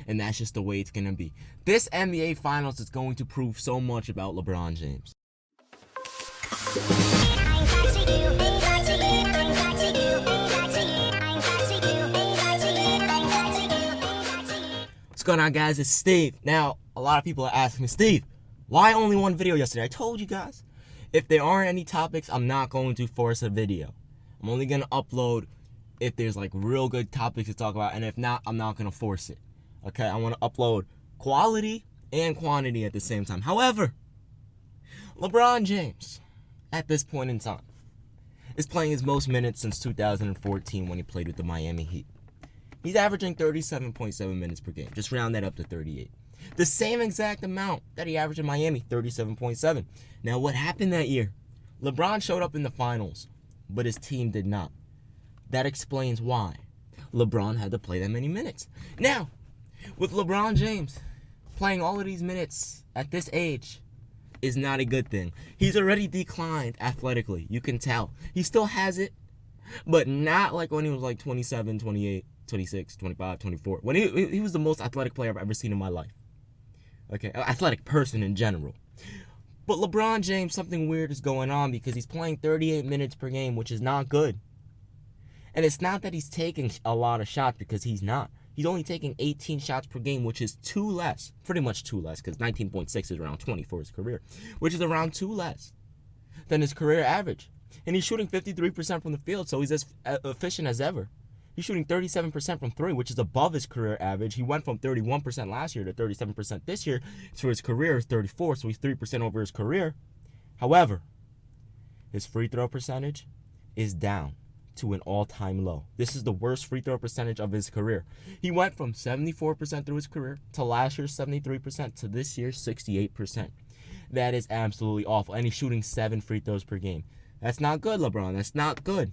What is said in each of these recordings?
and that's just the way it's going to be. This NBA Finals is going to prove so much about LeBron James. What's going on, guys? It's Steve. Now, a lot of people are asking me, Steve, why only one video yesterday? I told you guys, if there aren't any topics, I'm not going to force a video. I'm only going to upload if there's like real good topics to talk about, and if not, I'm not going to force it. Okay, I want to upload quality and quantity at the same time. However, LeBron James, at this point in time, is playing his most minutes since 2014 when he played with the Miami Heat. He's averaging 37.7 minutes per game. Just round that up to 38. The same exact amount that he averaged in Miami, 37.7. Now, what happened that year? LeBron showed up in the finals, but his team did not. That explains why LeBron had to play that many minutes. Now, with LeBron James playing all of these minutes at this age is not a good thing. He's already declined athletically. You can tell. He still has it, but not like when he was like 27, 28, 26, 25, 24. When he was the most athletic player I've ever seen in my life. Okay, athletic person in general. But LeBron James, something weird is going on because he's playing 38 minutes per game, which is not good. And it's not that he's taking a lot of shots, because he's not. He's only taking 18 shots per game, which is 2 less. Pretty much 2 less, because 19.6 is around 20 for his career, which is around 2 less than his career average. And he's shooting 53% from the field, so he's as efficient as ever. He's shooting 37% from 3, which is above his career average. He went from 31% last year to 37% this year. So his career is 34, so he's 3% over his career. However, his free throw percentage is down to an all-time low. This is the worst free throw percentage of his career. He went from 74% through his career to last year's 73% to this year's 68%. That is absolutely awful. And he's shooting 7 free throws per game. That's not good, LeBron. That's not good.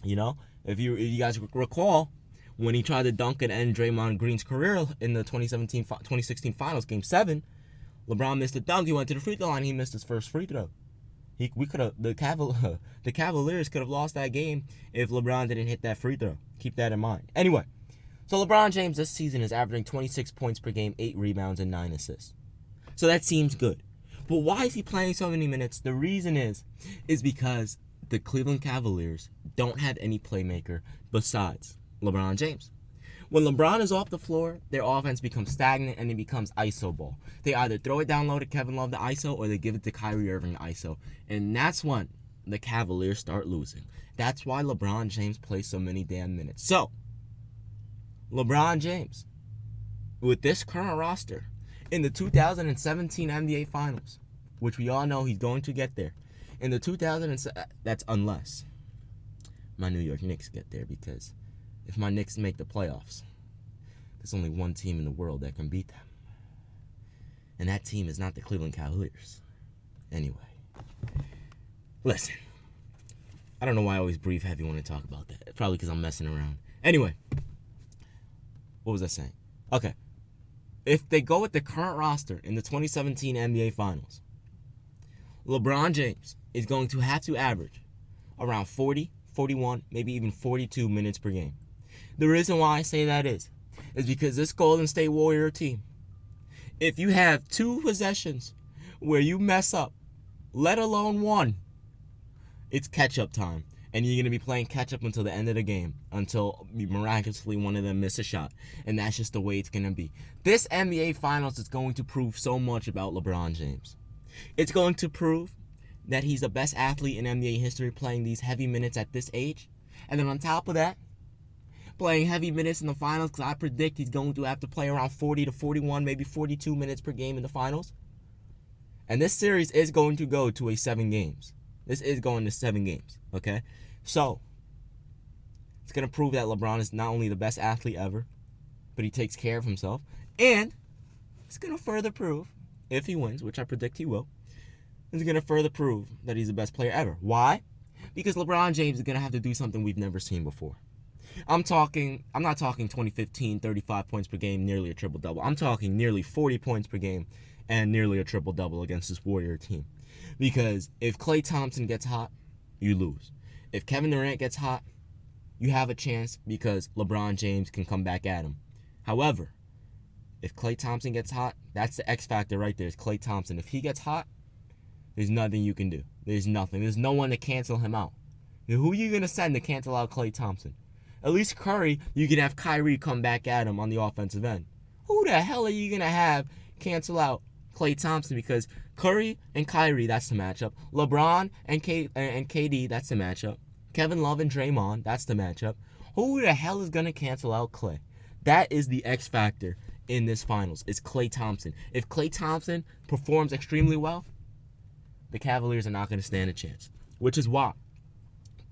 You know, if you guys recall, when he tried to dunk and end Draymond Green's career in the 2016 Finals, Game 7, LeBron missed a dunk. He went to the free throw line. He missed his first free throw. The Cavaliers could have lost that game if LeBron didn't hit that free throw. Keep that in mind. Anyway, so LeBron James this season is averaging 26 points per game, 8 rebounds, and 9 assists. So that seems good. But why is he playing so many minutes? The reason is because the Cleveland Cavaliers don't have any playmaker besides LeBron James. When LeBron is off the floor, their offense becomes stagnant and it becomes ISO ball. They either throw it down low to Kevin Love, the ISO, or they give it to Kyrie Irving, the ISO. And that's when the Cavaliers start losing. That's why LeBron James plays so many damn minutes. So, LeBron James, with this current roster, in the 2017 NBA Finals, which we all know he's going to get there, in the that's unless my New York Knicks get there, because if my Knicks make the playoffs, there's only one team in the world that can beat them. And that team is not the Cleveland Cavaliers. Anyway, listen. I don't know why I always breathe heavy when I talk about that. Probably because I'm messing around. Anyway, what was I saying? Okay. If they go with the current roster in the 2017 NBA Finals, LeBron James is going to have to average around 40, 41, maybe even 42 minutes per game. The reason why I say that is because this Golden State Warrior team, if you have 2 possessions where you mess up, let alone 1, it's catch-up time. And you're going to be playing catch-up until the end of the game, until miraculously one of them miss a shot. And that's just the way it's going to be. This NBA Finals is going to prove so much about LeBron James. It's going to prove that he's the best athlete in NBA history playing these heavy minutes at this age. And then on top of that, playing heavy minutes in the finals, because I predict he's going to have to play around 40 to 41, maybe 42 minutes per game in the finals. And this series is going to go to 7 games. This is going to 7 games, okay? So, it's going to prove that LeBron is not only the best athlete ever, but he takes care of himself. And it's going to further prove, if he wins, which I predict he will, it's going to further prove that he's the best player ever. Why? Because LeBron James is going to have to do something we've never seen before. I'm not talking 2015, 35 points per game, nearly a triple-double. I'm talking nearly 40 points per game and nearly a triple-double against this Warrior team. Because if Klay Thompson gets hot, you lose. If Kevin Durant gets hot, you have a chance because LeBron James can come back at him. However, If Klay Thompson gets hot, that's the X factor right there. Is Klay Thompson. If he gets hot, there's nothing you can do. There's nothing. There's no one to cancel him out. Who are you going to send to cancel out Klay Thompson? At least Curry, you can have Kyrie come back at him on the offensive end. Who the hell are you going to have cancel out Klay Thompson? Because Curry and Kyrie, that's the matchup. LeBron and KD, that's the matchup. Kevin Love and Draymond, that's the matchup. Who the hell is going to cancel out Klay? That is the X factor in this finals. It's Klay Thompson. If Klay Thompson performs extremely well, the Cavaliers are not going to stand a chance. Which is why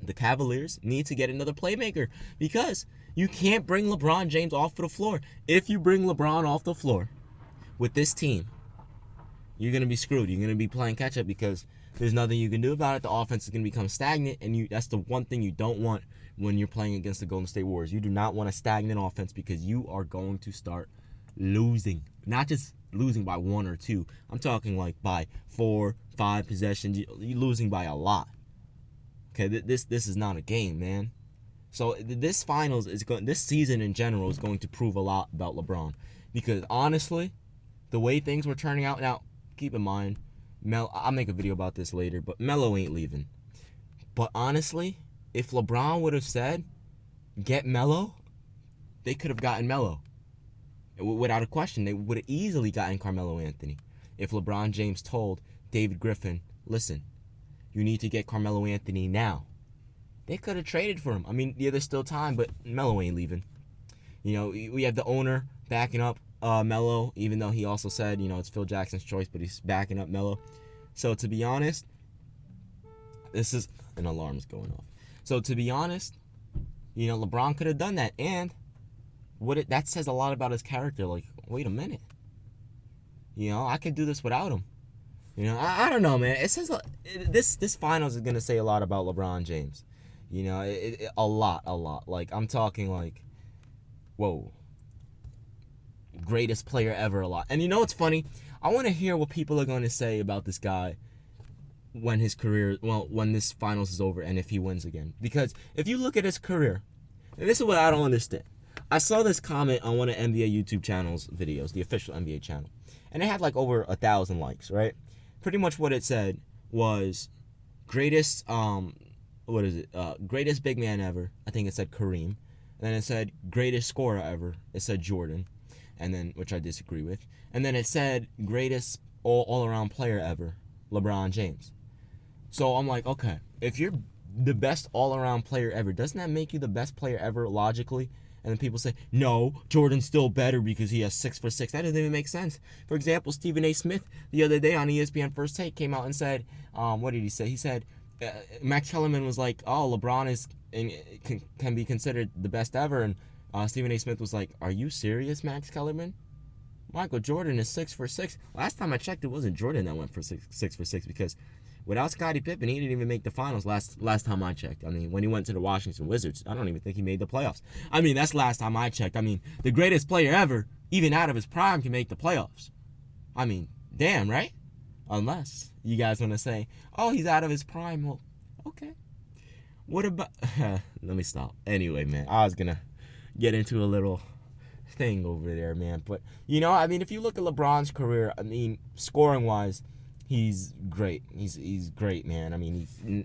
the Cavaliers need to get another playmaker, because you can't bring LeBron James off the floor. If you bring LeBron off the floor with this team, you're going to be screwed. You're going to be playing catch up because there's nothing you can do about it. The offense is going to become stagnant, and that's the one thing you don't want when you're playing against the Golden State Warriors. You do not want a stagnant offense because you are going to start losing. Not just losing by 1 or 2. I'm talking like by 4, 5 possessions. You're losing by a lot. Okay, this is not a game, man. So this this season in general is going to prove a lot about LeBron, because honestly, the way things were turning out. Now, keep in mind, I'll make a video about this later, but Melo ain't leaving. But honestly, if LeBron would have said, "Get Melo," they could have gotten Melo. Without a question, they would have easily gotten Carmelo Anthony. If LeBron James told David Griffin, "Listen, you need to get Carmelo Anthony now," they could have traded for him. I mean, yeah, there's still time, but Melo ain't leaving. You know, we have the owner backing up Melo, even though he also said, it's Phil Jackson's choice, but he's backing up Melo. So to be honest, this is an alarm's going off. So to be honest, LeBron could have done that, and that says a lot about his character. Like, wait a minute, I could do this without him. I don't know, man. It says this finals is gonna say a lot about LeBron James. A lot. Like, I'm talking like, whoa, greatest player ever, a lot. And what's funny? I want to hear what people are going to say about this guy when this finals is over and if he wins again. Because if you look at his career, and this is what I don't understand. I saw this comment on one of NBA YouTube channel's videos, the official NBA channel, and it had like over 1,000 likes, right? Pretty much what it said was greatest greatest big man ever. I think it said Kareem. And then it said greatest scorer ever. It said Jordan. And then, which I disagree with. And then it said greatest all-around player ever, LeBron James. So I'm like, okay, if you're the best all-around player ever, doesn't that make you the best player ever logically? And then people say, no, Jordan's still better because he has 6 for 6. That doesn't even make sense. For example, Stephen A. Smith the other day on ESPN First Take came out and said, what did he say? He said, Max Kellerman was like, oh, LeBron can be considered the best ever. And Stephen A. Smith was like, are you serious, Max Kellerman? Michael Jordan is 6 for 6. Last time I checked, it wasn't Jordan that went for 6 for 6, because without Scottie Pippen, he didn't even make the finals last time I checked. I mean, when he went to the Washington Wizards, I don't even think he made the playoffs. I mean, that's last time I checked. I mean, the greatest player ever, even out of his prime, can make the playoffs. I mean, damn, right? Unless you guys want to say, oh, he's out of his prime. Well, okay. What about... Let me stop. Anyway, man, I was going to get into a little thing over there, man. But, I mean, if you look at LeBron's career, I mean, scoring-wise, he's great. He's great, man. I mean, he's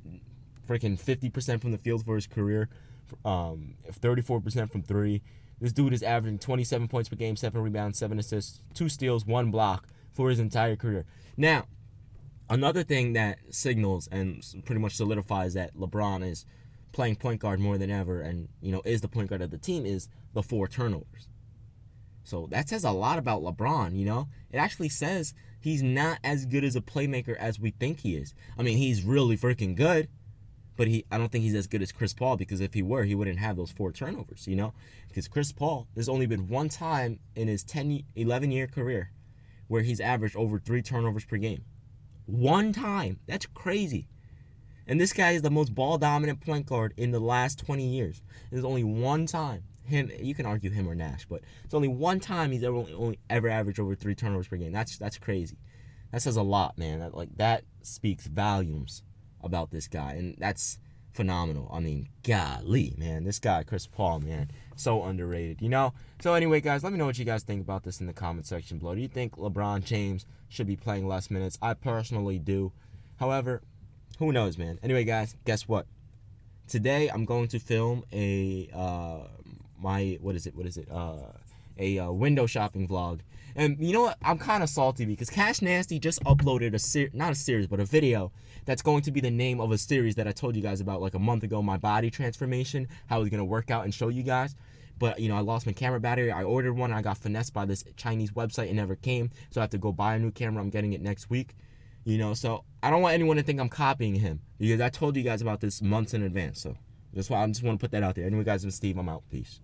freaking 50% from the field for his career, 34% from 3. This dude is averaging 27 points per game, 7 rebounds, 7 assists, 2 steals, 1 block for his entire career. Now, another thing that signals and pretty much solidifies that LeBron is playing point guard more than ever and, is the point guard of the team is the 4 turnovers. So that says a lot about LeBron, It actually says he's not as good as a playmaker as we think he is. I mean, he's really freaking good, but I don't think he's as good as Chris Paul, because if he were, he wouldn't have those 4 turnovers, Because Chris Paul, there's only been one time in his 11-year career where he's averaged over 3 turnovers per game. One time. That's crazy. And this guy is the most ball-dominant point guard in the last 20 years. There's only one time. You can argue him or Nash, but it's only one time he's only ever averaged over 3 turnovers per game. That's crazy. That says a lot, man. That speaks volumes about this guy, and that's phenomenal. I mean, golly, man, this guy Chris Paul, man, so underrated, you know. So anyway, guys, let me know what you guys think about this in the comment section below. Do you think LeBron James should be playing less minutes? I personally do. However, who knows, man. Anyway, guys, guess what? Today I'm going to film a window shopping vlog. And you know what? I'm kind of salty because Cash Nasty just uploaded a video that's going to be the name of a series that I told you guys about like a month ago, my body transformation, how it's going to work out and show you guys. But, you know, I lost my camera battery. I ordered one. I got finessed by this Chinese website. It never came. So I have to go buy a new camera. I'm getting it next week. You know, so I don't want anyone to think I'm copying him because I told you guys about this months in advance. So I just want to put that out there. Anyway, guys, I'm Steve. I'm out. Peace.